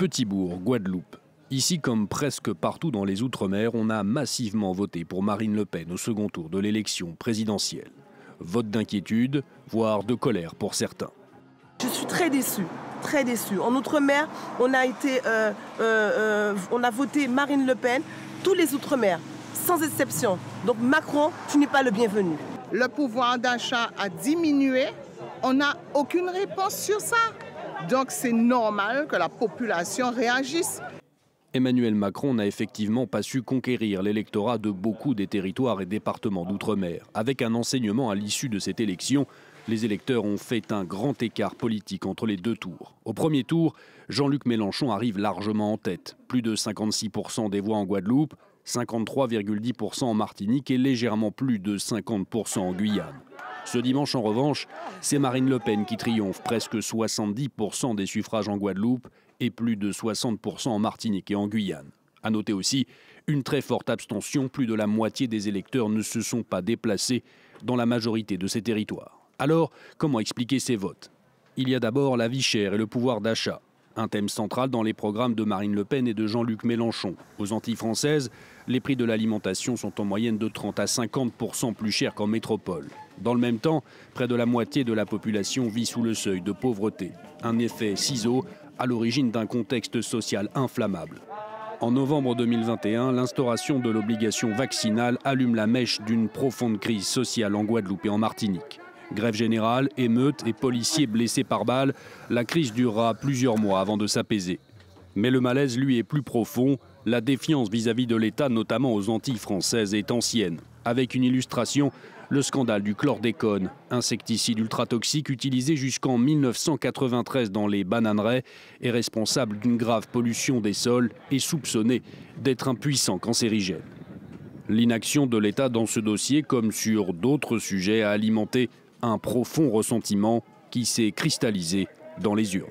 Petit-Bourg, Guadeloupe. Ici, comme presque partout dans les Outre-mer, on a massivement voté pour Marine Le Pen au second tour de l'élection présidentielle. Vote d'inquiétude, voire de colère pour certains. Je suis très déçue, très déçue. En Outre-mer, on a voté Marine Le Pen, tous les Outre-mer, sans exception. Donc Macron, tu n'es pas le bienvenu. Le pouvoir d'achat a diminué, on n'a aucune réponse sur ça. Donc c'est normal que la population réagisse. Emmanuel Macron n'a effectivement pas su conquérir l'électorat de beaucoup des territoires et départements d'outre-mer. Avec un enseignement à l'issue de cette élection, les électeurs ont fait un grand écart politique entre les deux tours. Au premier tour, Jean-Luc Mélenchon arrive largement en tête. Plus de 56% des voix en Guadeloupe, 53,10% en Martinique et légèrement plus de 50% en Guyane. Ce dimanche, en revanche, c'est Marine Le Pen qui triomphe, presque 70% des suffrages en Guadeloupe et plus de 60% en Martinique et en Guyane. À noter aussi une très forte abstention, plus de la moitié des électeurs ne se sont pas déplacés dans la majorité de ces territoires. Alors, comment expliquer ces votes? Il y a d'abord la vie chère et le pouvoir d'achat. Un thème central dans les programmes de Marine Le Pen et de Jean-Luc Mélenchon. Aux Antilles françaises, les prix de l'alimentation sont en moyenne de 30 à 50% plus chers qu'en métropole. Dans le même temps, près de la moitié de la population vit sous le seuil de pauvreté. Un effet ciseau à l'origine d'un contexte social inflammable. En novembre 2021, l'instauration de l'obligation vaccinale allume la mèche d'une profonde crise sociale en Guadeloupe et en Martinique. Grève générale, émeutes et policiers blessés par balles, la crise durera plusieurs mois avant de s'apaiser. Mais le malaise, lui, est plus profond. La défiance vis-à-vis de l'État, notamment aux Antilles françaises, est ancienne. Avec une illustration, le scandale du chlordécone, insecticide ultra-toxique utilisé jusqu'en 1993 dans les bananeraies, est responsable d'une grave pollution des sols et soupçonné d'être un puissant cancérigène. L'inaction de l'État dans ce dossier, comme sur d'autres sujets, a alimenté un profond ressentiment qui s'est cristallisé dans les urnes.